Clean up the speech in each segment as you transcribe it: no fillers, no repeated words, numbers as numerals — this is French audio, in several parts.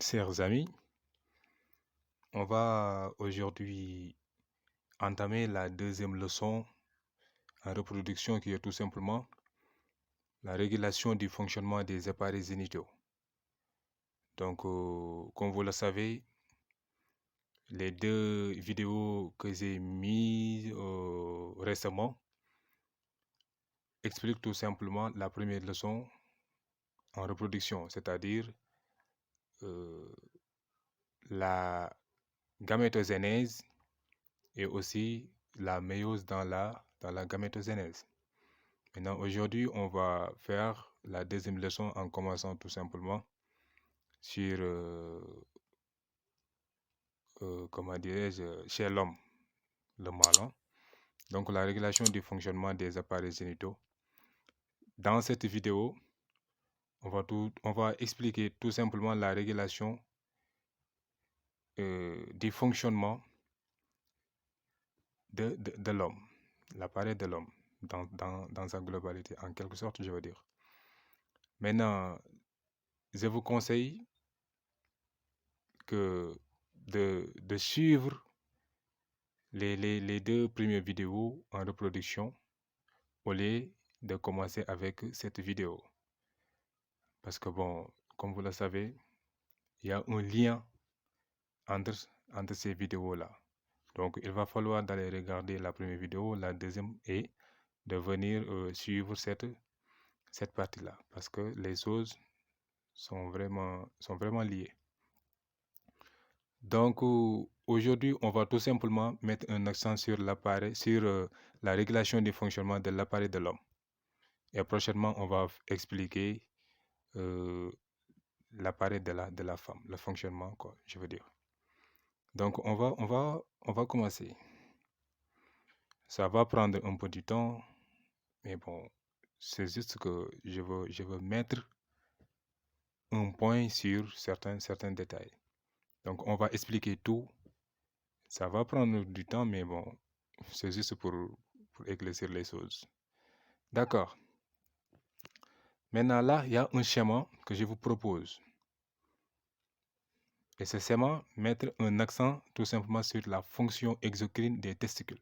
Chers amis, on va aujourd'hui entamer la deuxième leçon en reproduction qui est tout simplement la régulation du fonctionnement des appareils génitaux. Donc, comme vous le savez, les deux vidéos que j'ai mises récemment expliquent tout simplement la première leçon en reproduction, c'est-à-dire la gamétogénèse et aussi la méiose dans la gamétogénèse. Maintenant, aujourd'hui, on va faire la deuxième leçon en commençant tout simplement sur, comment dirais-je, chez l'homme, le mâle, hein. Donc, la régulation du fonctionnement des appareils génitaux. Dans cette vidéo, on va expliquer tout simplement la régulation du fonctionnement de l'homme, l'appareil de l'homme, dans sa globalité, en quelque sorte, je veux dire. Maintenant, je vous conseille de suivre les deux premières vidéos en reproduction au lieu de commencer avec cette vidéo. Parce que bon, comme vous le savez, il y a un lien entre ces vidéos-là. Donc, il va falloir d'aller regarder la première vidéo, la deuxième, et de venir suivre cette partie-là. Parce que les choses sont vraiment liées. Donc, aujourd'hui, on va tout simplement mettre un accent sur l'appareil, sur la régulation du fonctionnement de l'appareil de l'homme. Et prochainement, on va expliquer l'appareil de la femme, le fonctionnement, quoi, je veux dire. Donc, on va commencer. Ça va prendre un peu du temps, mais bon, c'est juste que je veux mettre un point sur certains détails. Donc, on va expliquer tout. Ça va prendre du temps, mais bon, c'est juste pour éclaircir les choses. D'accord. Maintenant, là, il y a un schéma que je vous propose. Et ce schéma, mettre un accent tout simplement sur la fonction exocrine des testicules.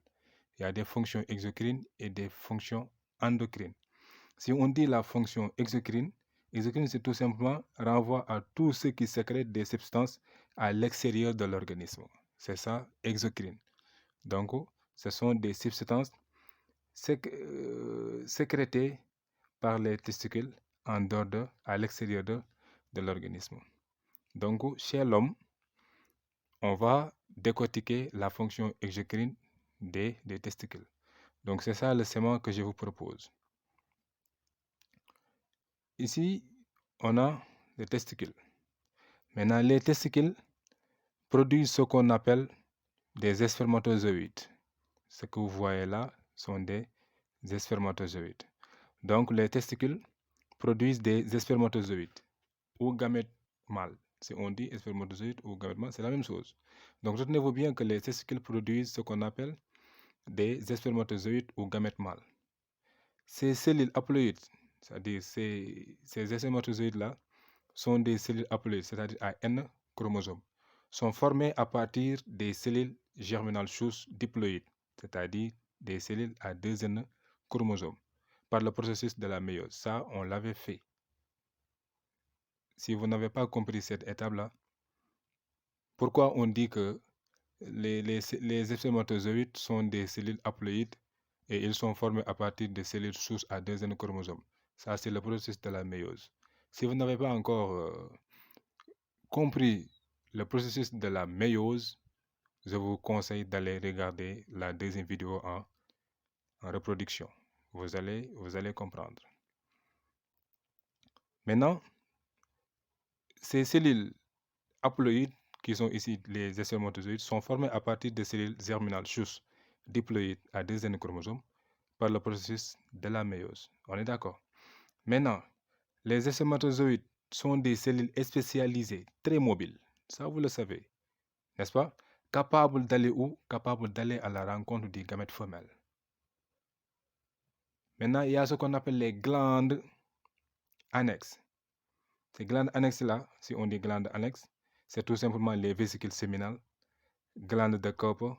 Il y a des fonctions exocrines et des fonctions endocrines. Si on dit la fonction exocrine, c'est tout simplement renvoie à tout ce qui sécrète des substances à l'extérieur de l'organisme. C'est ça, exocrine. Donc, ce sont des substances sécrétées par les testicules en dehors à l'extérieur de l'organisme. Donc, chez l'homme, on va décortiquer la fonction exocrine des testicules. Donc, c'est ça le schéma que je vous propose. Ici, on a les testicules. Maintenant, les testicules produisent ce qu'on appelle des spermatozoïdes. Ce que vous voyez là sont des spermatozoïdes. Donc, les testicules produisent des spermatozoïdes ou gamètes mâles. Si on dit spermatozoïdes ou gamètes mâles, c'est la même chose. Donc, retenez-vous bien que les testicules produisent ce qu'on appelle des spermatozoïdes ou gamètes mâles. Ces cellules haploïdes, c'est-à-dire ces spermatozoïdes-là, sont des cellules haploïdes, c'est-à-dire à N chromosomes, sont formées à partir des cellules germinales souches diploïdes, c'est-à-dire des cellules à 2 N chromosomes, par le processus de la méiose. Ça, on l'avait fait. Si vous n'avez pas compris cette étape-là, pourquoi on dit que les spermatozoïdes sont des cellules haploïdes et ils sont formés à partir de cellules souches à 2 N chromosomes? Ça, c'est le processus de la méiose. Si vous n'avez pas encore compris le processus de la méiose, je vous conseille d'aller regarder la deuxième vidéo en reproduction. Vous allez comprendre. Maintenant, ces cellules haploïdes, qui sont ici les spermatozoïdes, sont formées à partir de cellules germinales souches diploïdes à 2 N chromosomes par le processus de la méiose. On est d'accord? Maintenant, les spermatozoïdes sont des cellules spécialisées, très mobiles. Ça, vous le savez, n'est-ce pas? Capables d'aller où? Capables d'aller à la rencontre des gamètes femelles. Maintenant, il y a ce qu'on appelle les glandes annexes. Ces glandes annexes-là, si on dit glandes annexes, c'est tout simplement les vésicules séminales, glande de Cooper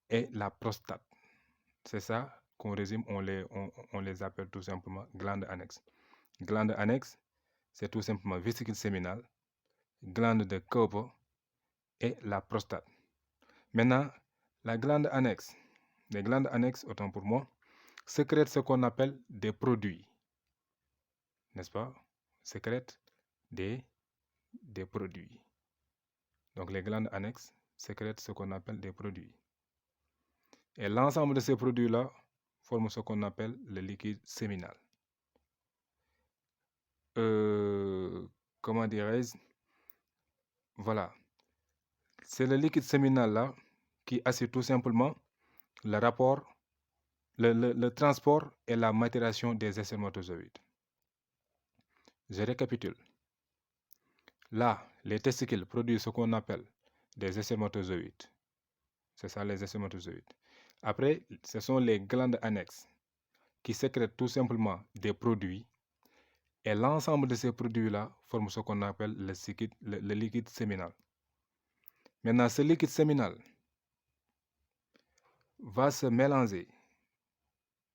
et la prostate. C'est ça qu'on résume, on les appelle tout simplement glandes annexes. Glande annexe, c'est tout simplement vésicule séminale, glande de Cooper et la prostate. Maintenant, la glande annexe, les glandes annexes, autant pour moi, sécrètent ce qu'on appelle des produits, n'est-ce pas? Sécrètent des produits. Donc les glandes annexes sécrètent ce qu'on appelle des produits. Et l'ensemble de ces produits-là forment ce qu'on appelle le liquide séminal. Comment dirais-je? Voilà. C'est le liquide séminal-là qui assure tout simplement le rapport, le transport et la maturation des spermatozoïdes. Je récapitule. Là, les testicules produisent ce qu'on appelle des spermatozoïdes. C'est ça, les spermatozoïdes. Après, ce sont les glandes annexes qui sécrètent tout simplement des produits. Et l'ensemble de ces produits-là forment ce qu'on appelle le liquide séminal. Maintenant, ce liquide séminal va se mélanger,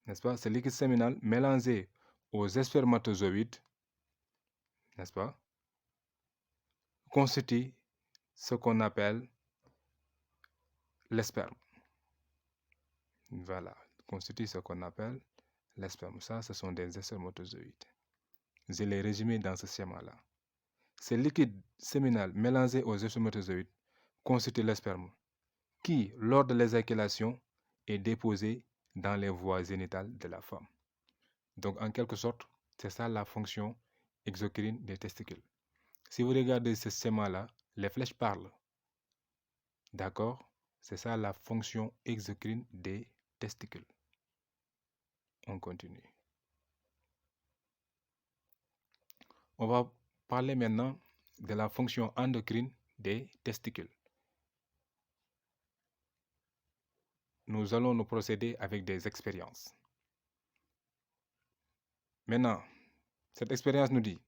n'est-ce pas? Ce liquide séminal mélangé aux spermatozoïdes, n'est-ce pas? Constitue ce qu'on appelle le sperme. Voilà, constitue ce qu'on appelle le sperme. Ça, ce sont des spermatozoïdes. Je l'ai résumé dans ce schéma-là. Ce liquide séminal mélangé aux spermatozoïdes constitue le sperme qui, lors de l'éjaculation, est déposé dans les voies génitales de la femme. Donc, en quelque sorte, c'est ça la fonction exocrine des testicules. Si vous regardez ce schéma-là, les flèches parlent. D'accord? C'est ça la fonction exocrine des testicules. On continue. On va parler maintenant de la fonction endocrine des testicules. Nous allons nous procéder avec des expériences. Maintenant, cette expérience nous dit,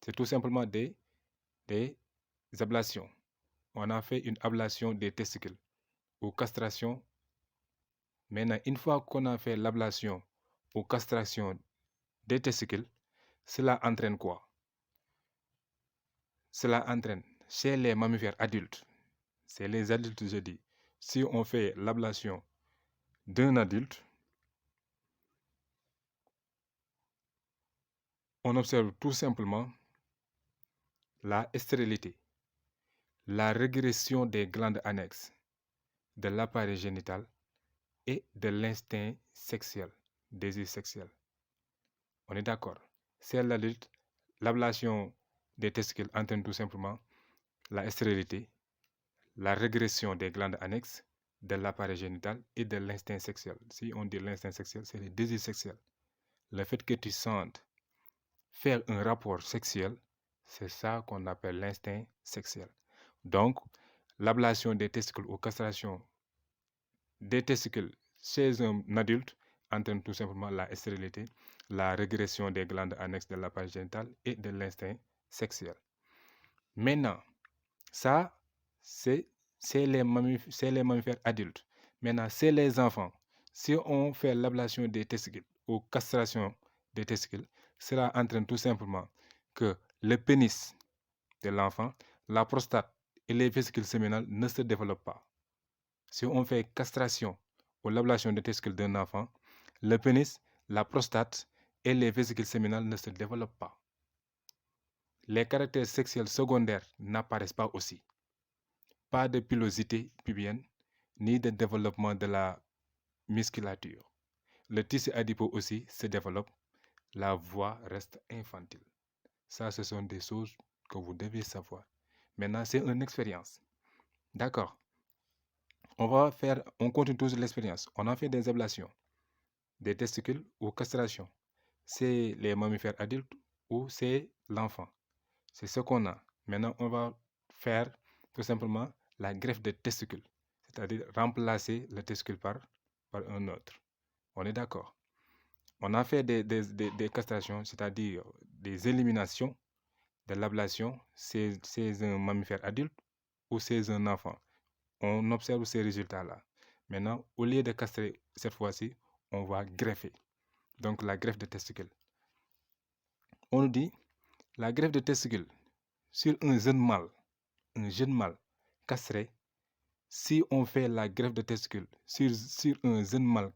c'est tout simplement des ablations. On a fait une ablation des testicules ou castration. Maintenant, une fois qu'on a fait l'ablation ou castration des testicules, cela entraîne quoi? Cela entraîne chez les mammifères adultes, c'est les adultes, je dis, si on fait l'ablation d'un adulte, on observe tout simplement la stérilité, la régression des glandes annexes, de l'appareil génital et de l'instinct sexuel, désir sexuel. On est d'accord. C'est l'adulte, l'ablation des testicules entraîne tout simplement la stérilité, la régression des glandes annexes, de l'appareil génital et de l'instinct sexuel. Si on dit l'instinct sexuel, c'est le désir sexuel. Le fait que tu sentes faire un rapport sexuel, c'est ça qu'on appelle l'instinct sexuel. Donc, l'ablation des testicules ou castration des testicules chez un adulte entraîne tout simplement la stérilité, la régression des glandes annexes de l'appareil génital et de l'instinct sexuel. Maintenant, ça, c'est les mammifères adultes. Maintenant, c'est les enfants. Si on fait l'ablation des testicules ou castration des testicules, cela entraîne tout simplement que le pénis de l'enfant, la prostate et les vésicules séminales ne se développent pas. Si on fait castration ou l'ablation des testicules d'un enfant, le pénis, la prostate et les vésicules séminales ne se développent pas. Les caractères sexuels secondaires n'apparaissent pas aussi. Pas de pilosité pubienne, ni de développement de la musculature. Le tissu adipeux aussi se développe. La voix reste infantile. Ça, ce sont des choses que vous devez savoir. Maintenant, c'est une expérience. D'accord. On continue toujours l'expérience. On a fait des ablations, des testicules ou castration. C'est les mammifères adultes ou c'est l'enfant. C'est ce qu'on a. Maintenant, on va faire tout simplement la greffe de testicules, c'est-à-dire remplacer le testicule par un autre. On est d'accord. On a fait des castrations, c'est-à-dire des éliminations de l'ablation, c'est un mammifère adulte ou c'est un enfant. On observe ces résultats-là. Maintenant, au lieu de castrer cette fois-ci, on va greffer. Donc la greffe de testicule. On nous dit la greffe de testicule sur un jeune mâle castré. Si on fait la greffe de testicule sur un jeune mâle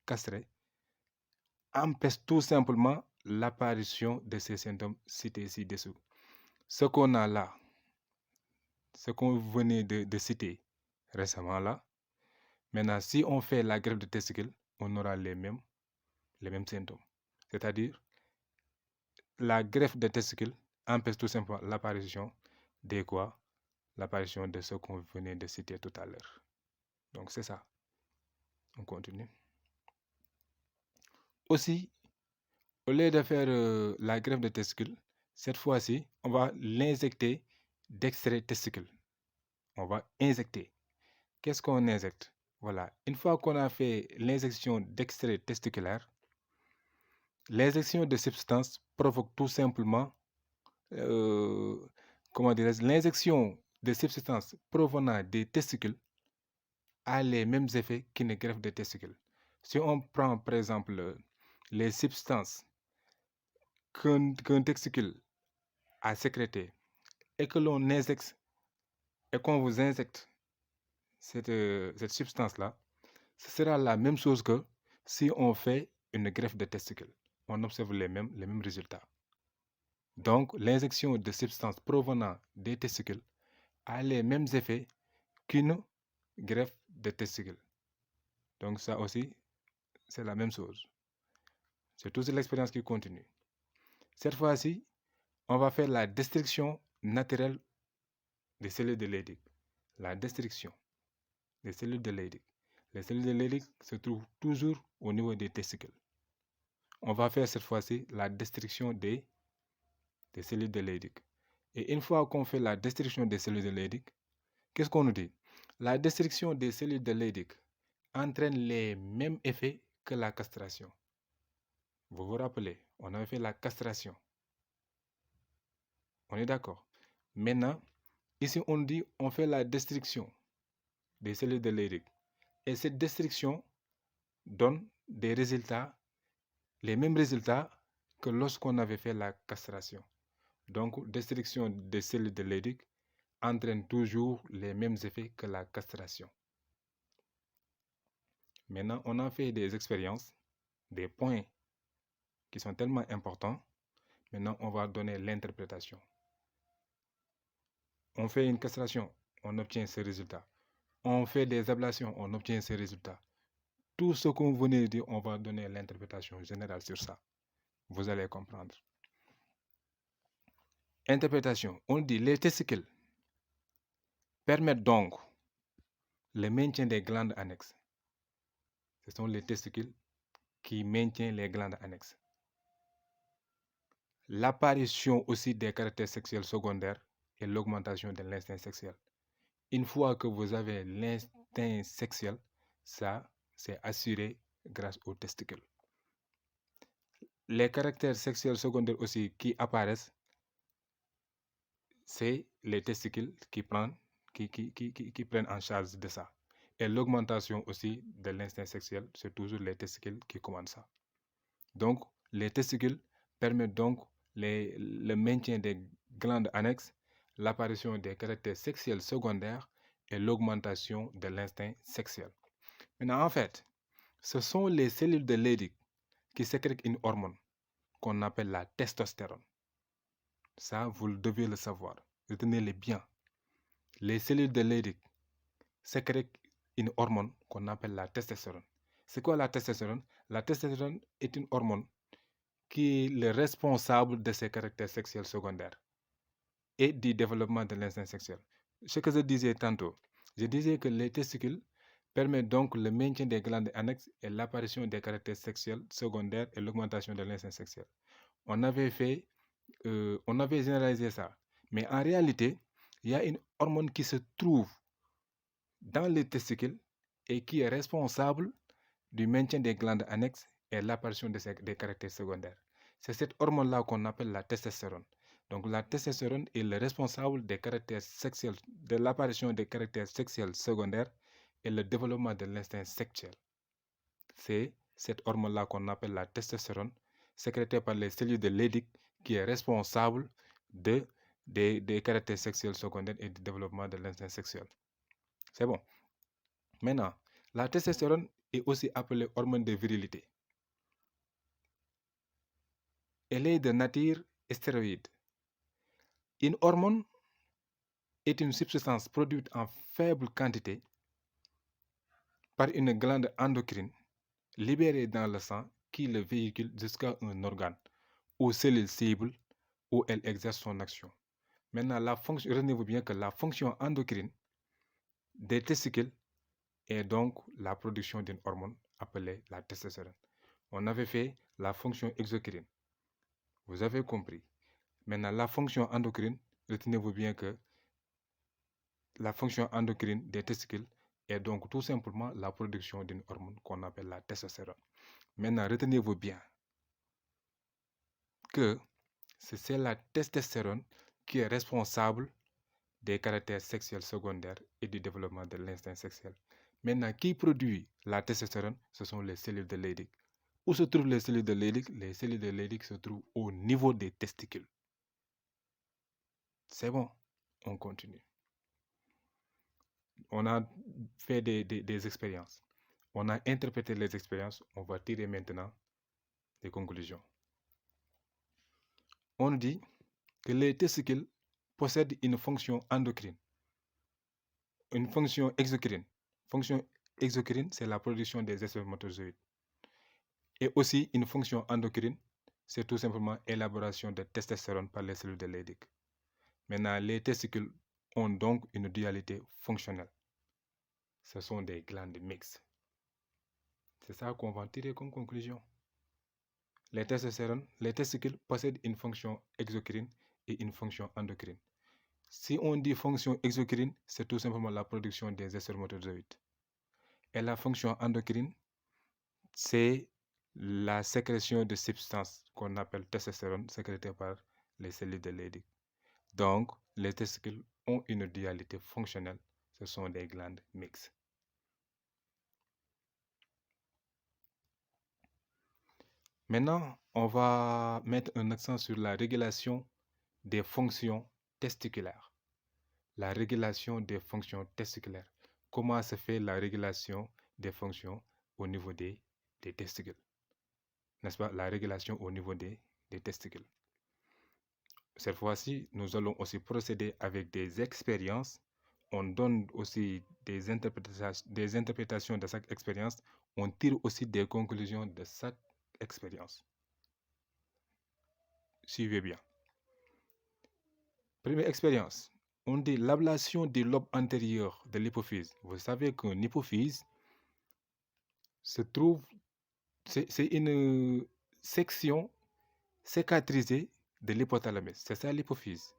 castré, empêche tout simplement l'apparition de ces symptômes cités ci-dessous. Ce qu'on a là, ce qu'on venait de citer récemment là, maintenant si on fait la greffe de testicule, on aura les mêmes symptômes. C'est-à-dire, la greffe de testicule empêche tout simplement l'apparition de quoi? L'apparition de ce qu'on venait de citer tout à l'heure. Donc c'est ça. On continue. Aussi, au lieu de faire la greffe de testicule, cette fois-ci, on va l'injecter d'extrait testicule. On va injecter. Qu'est-ce qu'on injecte? Voilà. Une fois qu'on a fait l'injection d'extrait testiculaire, l'injection de substances provoque tout simplement, l'injection de substances provenant des testicules a les mêmes effets qu'une greffe de testicules. Si on prend par exemple les substances qu'un testicule a sécrétées et que l'on injecte et qu'on vous injecte cette substance-là, ce sera la même chose que si on fait une greffe de testicule. On observe les mêmes résultats. Donc, l'injection de substances provenant des testicules a les mêmes effets qu'une greffe de testicules. Donc, ça aussi, c'est la même chose. C'est toujours l'expérience qui continue. Cette fois-ci, on va faire la destruction naturelle des cellules de Leydig. La destruction des cellules de Leydig. Les cellules de Leydig se trouvent toujours au niveau des testicules. On va faire cette fois-ci la destruction des cellules de Leydig. Et une fois qu'on fait la destruction des cellules de Leydig, qu'est-ce qu'on nous dit? La destruction des cellules de Leydig entraîne les mêmes effets que la castration. Vous vous rappelez, on avait fait la castration. On est d'accord? Maintenant, ici on dit on fait la destruction des cellules de Leydig. Et cette destruction donne des résultats, les mêmes résultats que lorsqu'on avait fait la castration. Donc, destruction des cellules de Leydig entraîne toujours les mêmes effets que la castration. Maintenant, on a fait des expériences, des points qui sont tellement importants. Maintenant, on va donner l'interprétation. On fait une castration, on obtient ce résultat. On fait des ablations, on obtient ces résultats. Tout ce qu'on venait de dire, on va donner l'interprétation générale sur ça. Vous allez comprendre. Interprétation. On dit les testicules permettent donc le maintien des glandes annexes. Ce sont les testicules qui maintiennent les glandes annexes. L'apparition aussi des caractères sexuels secondaires et l'augmentation de l'instinct sexuel. Une fois que vous avez l'instinct sexuel, ça, c'est assuré grâce aux testicules. Les caractères sexuels secondaires aussi qui apparaissent, c'est les testicules qui prennent en charge de ça. Et l'augmentation aussi de l'instinct sexuel, c'est toujours les testicules qui commandent ça. Donc, les testicules permettent donc le maintien des glandes annexes, l'apparition des caractères sexuels secondaires et l'augmentation de l'instinct sexuel. Maintenant, en fait, ce sont les cellules de Leydig qui sécrètent une hormone qu'on appelle la testostérone. Ça, vous devez le savoir. Retenez-le bien. Les cellules de Leydig sécrètent une hormone qu'on appelle la testostérone. C'est quoi la testostérone? La testostérone est une hormone qui est le responsable de ces caractères sexuels secondaires et du développement de l'instinct sexuel. Ce que je disais tantôt, je disais que les testicules permettent donc le maintien des glandes annexes et l'apparition des caractères sexuels secondaires et l'augmentation de l'instinct sexuel. On avait généralisé ça. Mais en réalité, il y a une hormone qui se trouve dans les testicules et qui est responsable du maintien des glandes annexes et l'apparition des caractères secondaires. C'est cette hormone-là qu'on appelle la testostérone. Donc la testostérone est le responsable des caractères sexuels, de l'apparition des caractères sexuels secondaires et le développement de l'instinct sexuel. C'est cette hormone-là qu'on appelle la testostérone, sécrétée par les cellules de Leydig, qui est responsable des caractères sexuels secondaires et du développement de l'instinct sexuel. C'est bon. Maintenant, la testostérone est aussi appelée hormone de virilité. Elle est de nature stéroïde. Une hormone est une substance produite en faible quantité par une glande endocrine libérée dans le sang qui le véhicule jusqu'à un organe ou cellule cible où elle exerce son action. Maintenant, retenez-vous bien que la fonction endocrine des testicules est donc la production d'une hormone appelée la testostérone. On avait fait la fonction exocrine. Vous avez compris. Maintenant, la fonction endocrine, retenez-vous bien que la fonction endocrine des testicules est donc tout simplement la production d'une hormone qu'on appelle la testostérone. Maintenant, retenez-vous bien que c'est la testostérone qui est responsable des caractères sexuels secondaires et du développement de l'instinct sexuel. Maintenant, qui produit la testostérone? Ce sont les cellules de Leydig. Où se trouvent les cellules de Leydig? Les cellules de Leydig se trouvent au niveau des testicules. C'est bon, on continue. On a fait des expériences. On a interprété les expériences. On va tirer maintenant des conclusions. On dit que les testicules possèdent une fonction endocrine, une fonction exocrine. Fonction exocrine, c'est la production des spermatozoïdes. Et aussi une fonction endocrine, c'est tout simplement l'élaboration de testostérone par les cellules de Leydig. Maintenant, les testicules ont donc une dualité fonctionnelle. Ce sont des glandes mixtes. C'est ça qu'on va tirer comme conclusion. Les testicules possèdent une fonction exocrine et une fonction endocrine. Si on dit fonction exocrine, c'est tout simplement la production des spermatozoïdes. Et la fonction endocrine, c'est la sécrétion de substances qu'on appelle testostérone sécrétée par les cellules de Leydig. Donc, les testicules ont une dualité fonctionnelle. Ce sont des glandes mixtes. Maintenant, on va mettre un accent sur la régulation des fonctions testiculaires. La régulation des fonctions testiculaires. Comment se fait la régulation des fonctions au niveau des testicules? N'est-ce pas? La régulation au niveau des testicules. Cette fois-ci, nous allons aussi procéder avec des expériences. On donne aussi des interprétations de chaque expérience. On tire aussi des conclusions de chaque expérience. Suivez bien. Première expérience. On dit l'ablation du lobe antérieur de l'hypophyse. Vous savez qu'un hypophyse se trouve, c'est une section cicatrisée de l'hypothalamus. C'est ça l'hypophyse.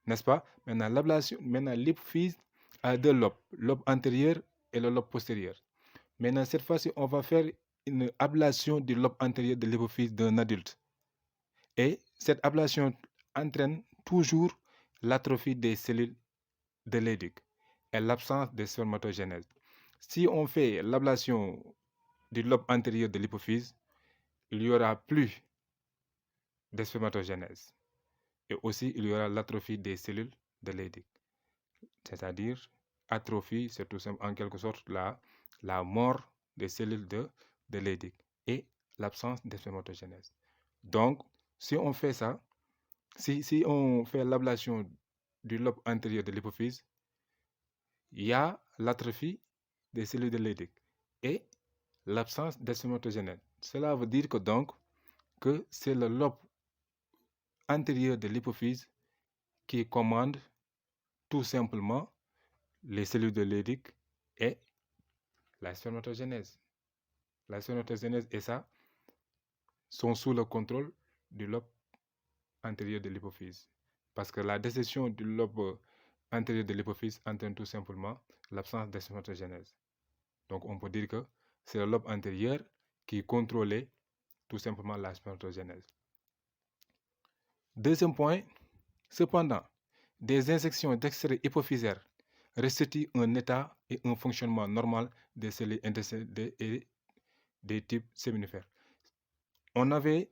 N'est-ce pas? Maintenant, l'hypophyse a deux lobes, le lobe antérieur et le lobe postérieur. Maintenant, cette fois-ci, on va faire une ablation du lobe antérieur de l'hypophyse d'un adulte. Et cette ablation entraîne toujours l'atrophie des cellules de Leydig et l'absence de spermatogénèse. Si on fait l'ablation du lobe antérieur de l'hypophyse, il n'y aura plus de spermatogénèse. Et aussi, il y aura l'atrophie des cellules de Leydig. C'est-à-dire, atrophie, c'est tout simple, en quelque sorte la mort des cellules de Leydig et l'absence de spermatogénèse. Donc, si on fait ça, si on fait l'ablation du lobe antérieur de l'hypophyse, il y a l'atrophie des cellules de Leydig et l'absence de spermatogénèse. Cela veut dire que donc que c'est le lobe antérieur de l'hypophyse qui commande tout simplement les cellules de Leydig et la spermatogénèse. La spermatogénèse et ça sont sous le contrôle du lobe antérieur de l'hypophyse. Parce que la décision du lobe antérieur de l'hypophyse entraîne tout simplement l'absence de spermatogénèse. Donc on peut dire que c'est le lobe antérieur qui contrôlait tout simplement la spermatogénèse. Deuxième point, Cependant, des injections d'extrait hypophysaire restituent un état et un fonctionnement normal des cellules intercellulaires et des types séminifères. On avait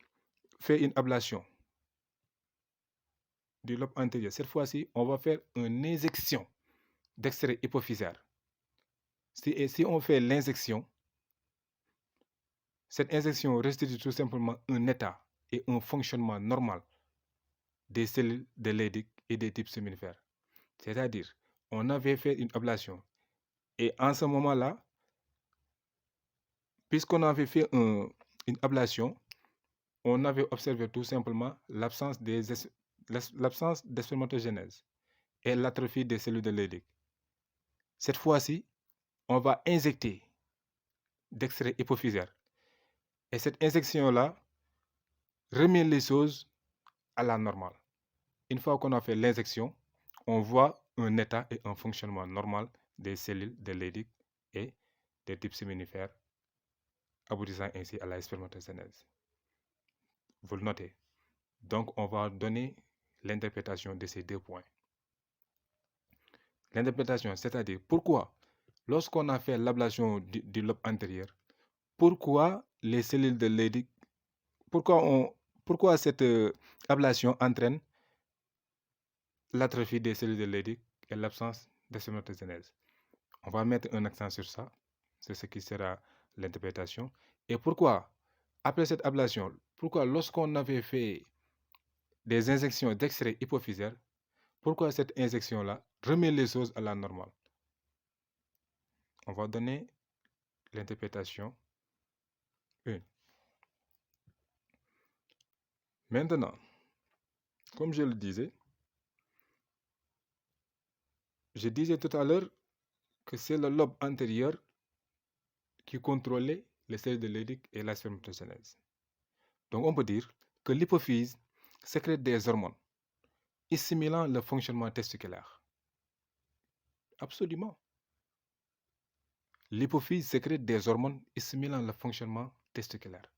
fait une ablation du lobe antérieur. Cette fois-ci, on va faire une injection d'extrait hypophysaire. Si on fait l'injection, cette injection restitue tout simplement un état et un fonctionnement normal des cellules de Leydig et des types séminifères. C'est-à-dire, on avait fait une ablation. Et en ce moment-là, puisqu'on avait fait une ablation, on avait observé tout simplement l'absence de spermatogénèse et l'atrophie des cellules de Leydig. Cette fois-ci, on va injecter d'extrait hypophysaire. Et cette injection-là remet les choses à la normale. Une fois qu'on a fait l'injection, on voit un état et un fonctionnement normal des cellules de Leydig et des types séminifères, aboutissant ainsi à la spermatogénèse. Vous le notez. Donc, on va donner l'interprétation de ces deux points. L'interprétation, c'est-à-dire pourquoi, lorsqu'on a fait l'ablation du lobe antérieur, pourquoi les cellules de Leydig, pourquoi cette ablation entraîne l'atrophie des cellules de Leydig et l'absence de spermatogénèse. On va mettre un accent sur ça, c'est ce qui sera l'interprétation. Et pourquoi, après cette ablation, pourquoi lorsqu'on avait fait des injections d'extrait hypophysaire, pourquoi cette injection-là remet les choses à la normale? On va donner l'interprétation 1. Maintenant, comme je le disais, tout à l'heure que c'est le lobe antérieur qui contrôlait les cellules de Leydig et la spermatogénèse. Donc on peut dire que l'hypophyse sécrète des hormones stimulant le fonctionnement testiculaire. Absolument. L'hypophyse sécrète des hormones stimulant le fonctionnement testiculaire.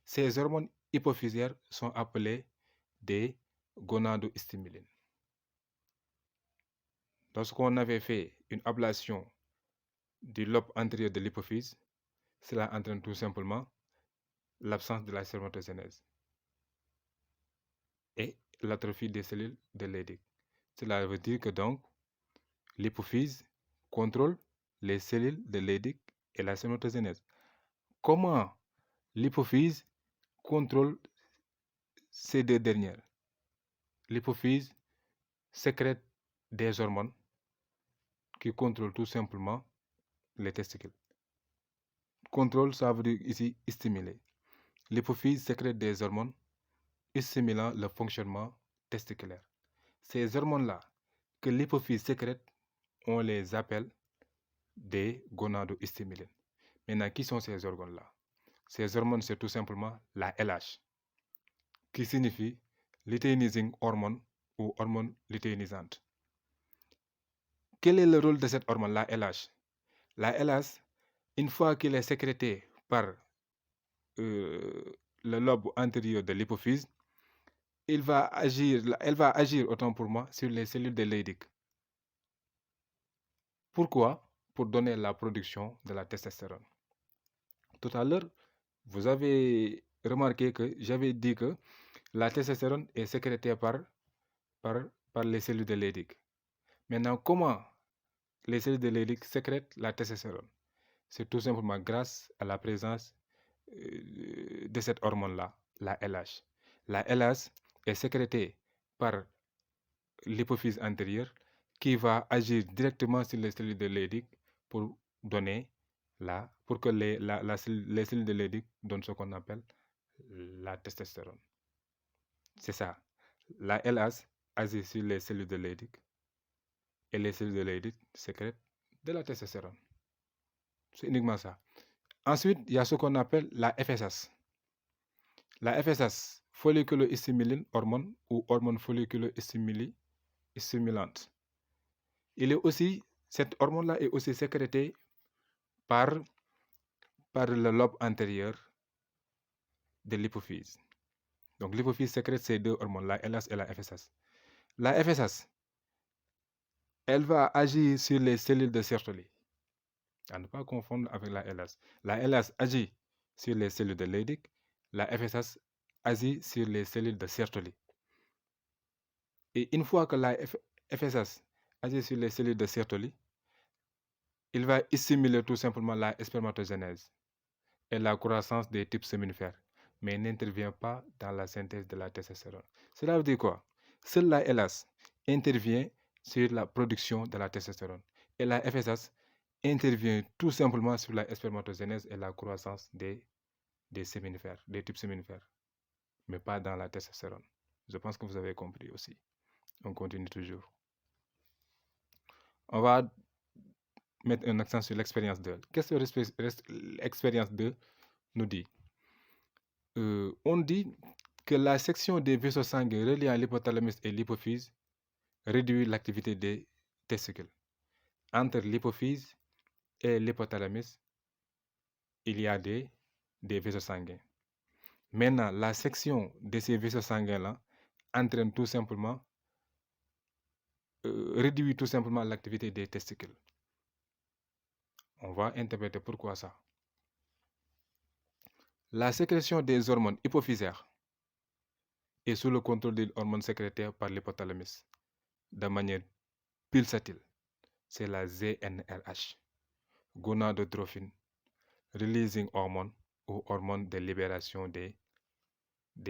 Ces hormones hypophysaires sont appelées des gonadostimulines. Lorsqu'on avait fait une ablation du lobe antérieur de l'hypophyse, cela entraîne tout simplement l'absence de la spermatogénèse et l'atrophie des cellules de Leydig. Cela veut dire que donc l'hypophyse contrôle les cellules de Leydig et la spermatogénèse. Comment l'hypophyse contrôle ces deux dernières? L'hypophyse sécrète des hormones qui contrôlent tout simplement les testicules. Contrôle, ça veut dire ici stimuler. L'hypophyse sécrète des hormones stimulant le fonctionnement testiculaire. Ces hormones-là que l'hypophyse sécrète, on les appelle des gonadostimulines. Maintenant, qui sont ces organes-là? Ces hormones, c'est tout simplement la LH, qui signifie luteinizing hormone ou hormone lutéinisante. Quel est le rôle de cette hormone, la LH? La LH, une fois qu'elle est sécrétée par le lobe antérieur de l'hypophyse, elle va agir autant pour moi sur les cellules de Leydig. Pourquoi? Pour donner la production de la testostérone. Tout à l'heure, vous avez remarqué que j'avais dit que la testostérone est sécrétée par les cellules de Leydig. Maintenant, comment les cellules de Leydig sécrètent la testostérone? C'est tout simplement grâce à la présence de cette hormone-là, la LH. La LH est sécrétée par l'hypophyse antérieure qui va agir directement sur les cellules de Leydig pour donner pour que les cellules de Leydig donnent ce qu'on appelle la testostérone. C'est ça. La LH agit sur les cellules de Leydig et les cellules de Leydig sécrètent de la testostérone. C'est uniquement ça. Ensuite, il y a ce qu'on appelle la FSH. La FSH, folliculo-stimuline hormone ou hormone folliculo-stimulante. Cette hormone-là est aussi sécrétée par le lobe antérieur de l'hypophyse. Donc l'hypophyse sécrète ces deux hormones, la LH et la FSH. La FSH, elle va agir sur les cellules de Sertoli. À ne pas confondre avec la LH. La LH agit sur les cellules de Leydig. La FSH agit sur les cellules de Sertoli. Et une fois que la FSH agit sur les cellules de Sertoli, il va stimuler tout simplement la spermatogénèse et la croissance des types séminifères, mais n'intervient pas dans la synthèse de la testostérone. Cela veut dire quoi? Seule la LH intervient sur la production de la testostérone et la FSH intervient tout simplement sur la spermatogénèse et la croissance des séminifères, des types séminifères, mais pas dans la testostérone. Je pense que vous avez compris aussi. On continue toujours. On va mettre un accent sur l'expérience 2. Qu'est-ce que l'expérience 2 nous dit? On dit que la section des vaisseaux sanguins reliant l'hypothalamus et l'hypophyse réduit l'activité des testicules. Entre l'hypophyse et l'hypothalamus, il y a des vaisseaux sanguins. Maintenant, la section de ces vaisseaux sanguins-là entraîne tout simplement, réduit tout simplement l'activité des testicules. On va interpréter pourquoi ça. La sécrétion des hormones hypophysaires est sous le contrôle des hormones sécrétées par l'hypothalamus de manière pulsatile. C'est la GnRH, gonadotrophine releasing hormone ou hormone de libération des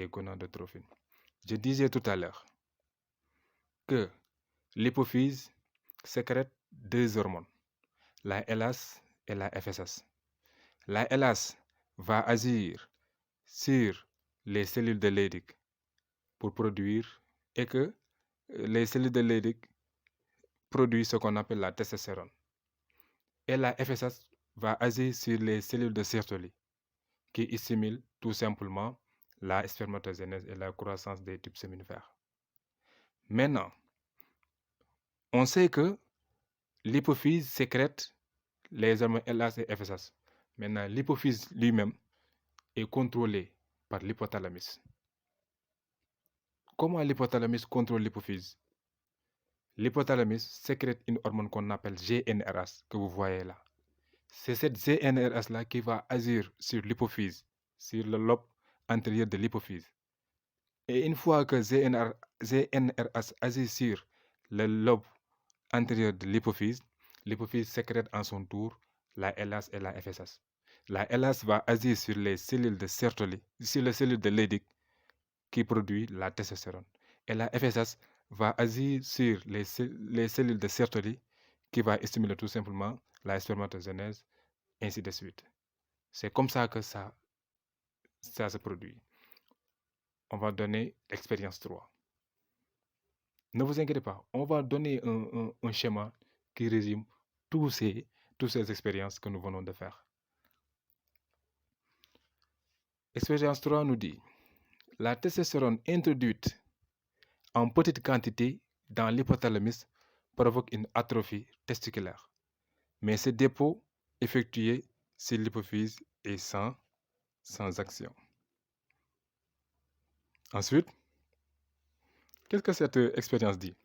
gonadotrophines. Je disais tout à l'heure que l'hypophyse sécrète deux hormones, la LH et la FSH. La LH va agir sur les cellules de Leydig pour produire, et que les cellules de Leydig produisent ce qu'on appelle la testostérone. Et la FSH va agir sur les cellules de Sertoli qui stimulent tout simplement la spermatogénèse et la croissance des tubes séminifères. Maintenant, on sait que l'hypophyse sécrète les hormones LH et FSH. Maintenant, l'hypophyse lui-même est contrôlé par l'hypothalamus. Comment l'hypothalamus contrôle l'hypophyse? L'hypothalamus sécrète une hormone qu'on appelle GnRH, que vous voyez là. C'est cette GnRH-là qui va agir sur l'hypophyse, sur le lobe antérieur de l'hypophyse. Et une fois que GnRH agit sur le lobe antérieur de l'hypophyse, l'hypophyse sécrète en son tour la LH et la FSH. La LH va agir sur les cellules de Sertoli, sur les cellules de Leydig qui produit la testostérone. Et la FSH va agir sur les cellules de Sertoli qui va stimuler tout simplement la spermatogénèse, ainsi de suite. C'est comme ça que ça se produit. On va donner l'expérience 3. Ne vous inquiétez pas, on va donner un schéma qui résume toutes ces expériences que nous venons de faire. Expérience 3 nous dit: la testostérone introduite en petite quantité dans l'hypothalamus provoque une atrophie testiculaire, mais ce dépôt effectué sur l'hypophyse est sans action. Ensuite, qu'est-ce que cette expérience dit?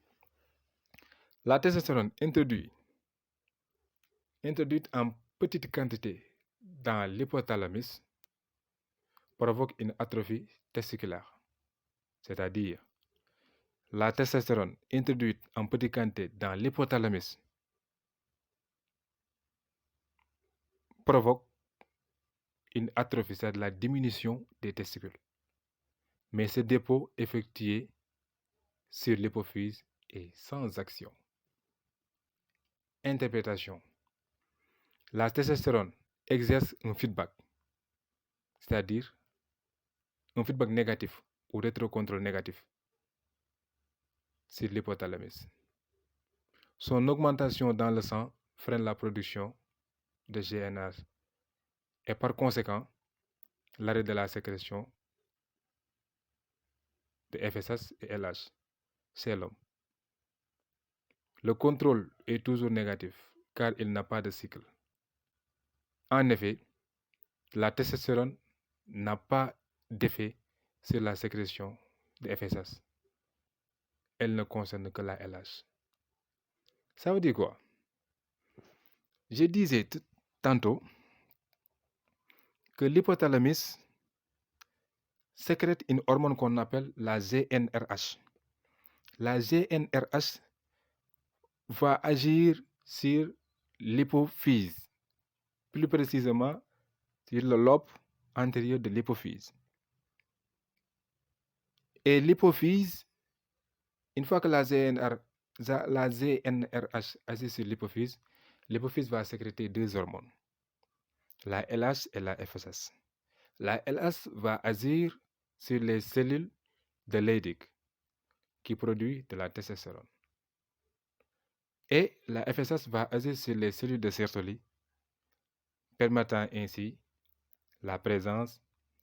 La testostérone introduite en petite quantité dans l'hypothalamus provoque une atrophie testiculaire, c'est-à-dire la testostérone introduite en petite quantité dans l'hypothalamus provoque une atrophie, c'est-à-dire la diminution des testicules, mais ce dépôt effectué sur l'hypophyse est sans action. Interprétation: la testostérone exerce un feedback, c'est-à-dire un feedback négatif ou rétrocontrôle négatif sur l'hypothalamus. Son augmentation dans le sang freine la production de GnRH et par conséquent l'arrêt de la sécrétion de FSH et LH chez l'homme. Le contrôle est toujours négatif car il n'a pas de cycle. En effet, la testostérone n'a pas d'effet sur la sécrétion de FSH elle ne concerne que la LH. Ça veut dire quoi? Je disais tantôt que l'hypothalamus sécrète une hormone qu'on appelle la GnRH. La GnRH va agir sur l'hypophyse, plus précisément sur le lobe antérieur de l'hypophyse. Et l'hypophyse, une fois que la GnRH agit sur l'hypophyse va sécréter deux hormones, la LH et la FSH. La LH va agir sur les cellules de Leydig qui produisent de la testostérone. Et la FSH va agir sur les cellules de Sertoli, permettant ainsi la présence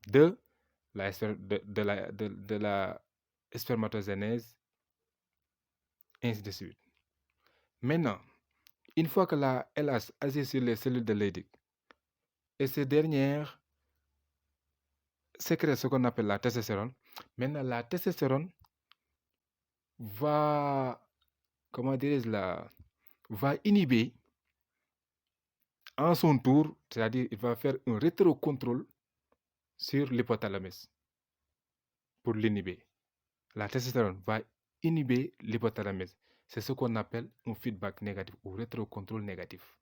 de la spermatogénèse, ainsi de suite. Maintenant, une fois que la LH agit sur les cellules de Leydig, et ces dernières sécrètent ce qu'on appelle la testostérone, maintenant la testostérone va, va inhiber en son tour, c'est-à-dire il va faire un rétrocontrôle sur l'hypothalamus pour l'inhiber. La testostérone va inhiber l'hypothalamus. C'est ce qu'on appelle un feedback négatif ou rétrocontrôle négatif.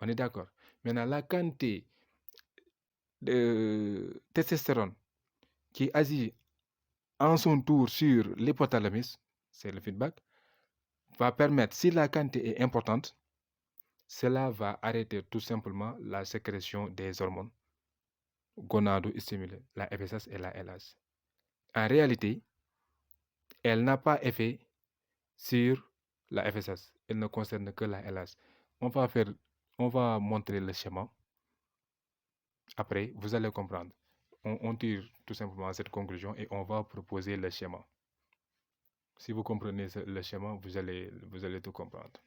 On est d'accord? Maintenant, la quantité de testostérone qui agit en son tour sur l'hypothalamus, c'est le feedback, va permettre, si la quantité est importante, cela va arrêter tout simplement la sécrétion des hormones gonado-stimulées, la FSH et la LH. En réalité, elle n'a pas effet sur la FSH. Elle ne concerne que la LH. On va montrer le schéma. Après, vous allez comprendre. On tire tout simplement cette conclusion et on va proposer le schéma. Si vous comprenez le schéma, vous allez tout comprendre.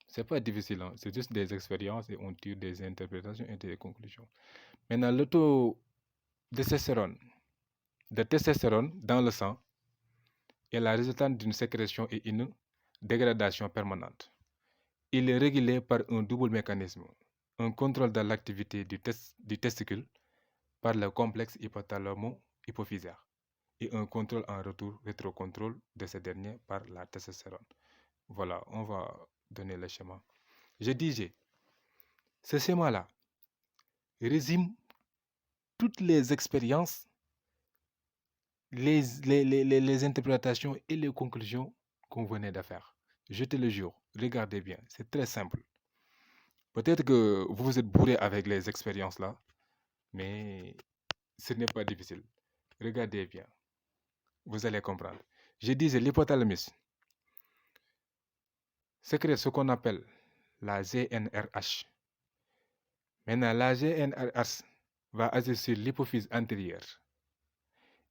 C'est pas difficile, hein? C'est juste des expériences et on tire des interprétations et des conclusions. Maintenant, le taux de testostérone dans le sang est la résultante d'une sécrétion et une dégradation permanente. Il est régulé par un double mécanisme, un contrôle de l'activité du testicule par le complexe hypothalamo-hypophysaire et un contrôle en retour, rétrocontrôle de ce dernier par la testostérone. Voilà, on va donner le schéma. Je disais, ce schéma-là résume toutes les expériences, les interprétations et les conclusions qu'on venait de faire. Je te le jure, regardez bien, c'est très simple. Peut-être que vous vous êtes bourré avec les expériences là, mais ce n'est pas difficile. Regardez bien, vous allez comprendre. Je disais, l'hypothalamus sécrète ce qu'on appelle la GnRH. Maintenant, la GnRH va agir sur l'hypophyse antérieure.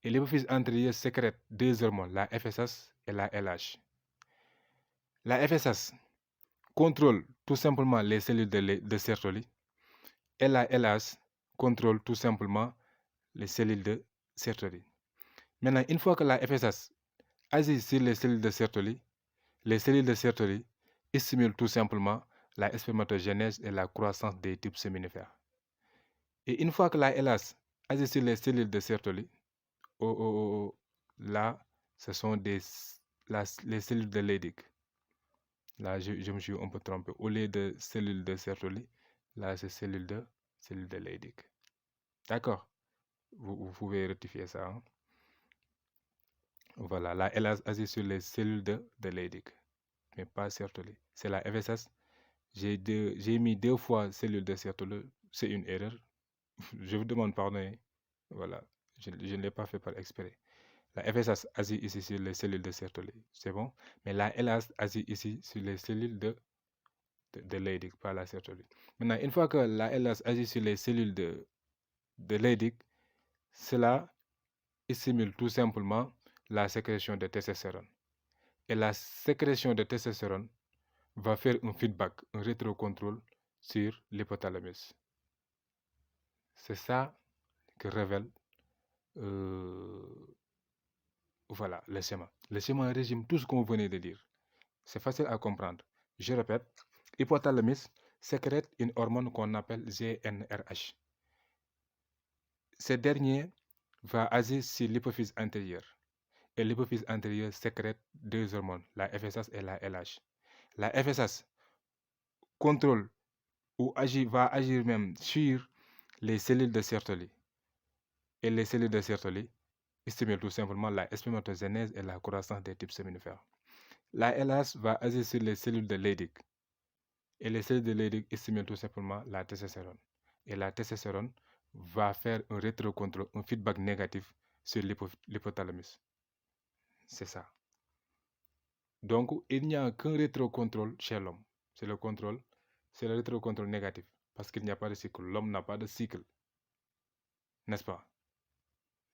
Et l'hypophyse antérieure sécrète deux hormones, la FSH et la LH. La FSH contrôle tout simplement les cellules de Sertoli et la LH contrôle tout simplement les cellules de Sertoli. Maintenant, une fois que la FSH agit sur les cellules de Sertoli stimulent tout simplement la spermatogénèse et la croissance des tubes séminifères. Et une fois que la LH agit sur les cellules de Sertoli, là, ce sont les cellules de Leydig. Là, je me suis un peu trompé. Au lieu de cellules de Sertoli, là, c'est cellules de Leydig. D'accord? Vous pouvez rectifier ça. Hein? Voilà, là, elle agit sur les cellules de Leydig, mais pas Sertoli. C'est la FSH. J'ai mis deux fois cellules de Sertoli. C'est une erreur. Je vous demande pardon. Hein. Voilà, je ne l'ai pas fait par exprès. La FSH agit ici sur les cellules de Sertoli, c'est bon. Mais la LH agit ici sur les cellules de Leydig, pas la Sertoli. Maintenant, une fois que la LH agit sur les cellules de Leydig, cela stimule tout simplement la sécrétion de testostérone. Et la sécrétion de testostérone va faire un feedback, un rétrocontrôle sur l'hypothalamus. C'est ça que révèle Voilà le schéma. Le schéma résume tout ce qu'on venait de dire. C'est facile à comprendre. Je répète, hypothalamus sécrète une hormone qu'on appelle GnRH. Ce dernier va agir sur l'hypophyse antérieure. Et l'hypophyse antérieure sécrète deux hormones, la FSH et la LH. La FSH contrôle ou va agir même sur les cellules de Sertoli. Et les cellules de Sertoli stimulent tout simplement la spermatogénèse et la croissance des tubes séminifères. La LH va agir sur les cellules de Leydig. Et les cellules de Leydig stimulent tout simplement la testostérone. Et la testostérone va faire un rétrocontrôle, un feedback négatif sur l'hypothalamus. C'est ça. Donc, il n'y a qu'un rétrocontrôle chez l'homme. C'est le rétrocontrôle négatif. Parce qu'il n'y a pas de cycle. L'homme n'a pas de cycle. N'est-ce pas?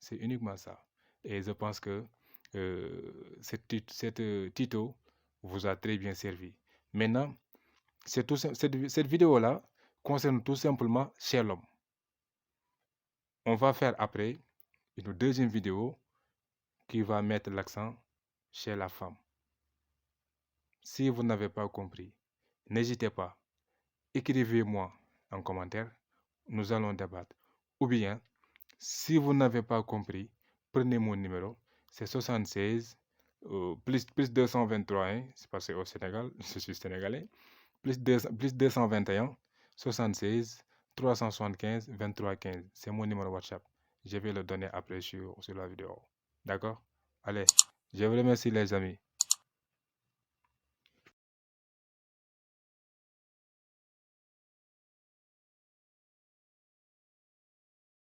C'est uniquement ça. Et je pense que cette tuto vous a très bien servi. Maintenant, cette vidéo-là concerne tout simplement chez l'homme. On va faire après une deuxième vidéo qui va mettre l'accent chez la femme. Si vous n'avez pas compris, n'hésitez pas. Écrivez-moi en commentaire. Nous allons débattre. Ou bien, si vous n'avez pas compris, prenez mon numéro. C'est 76 plus 223, hein, c'est parce que au Sénégal, je suis sénégalais. Plus 221 76 375 23 15. C'est mon numéro WhatsApp. Je vais le donner après sur la vidéo. D'accord? Allez, je vous remercie les amis.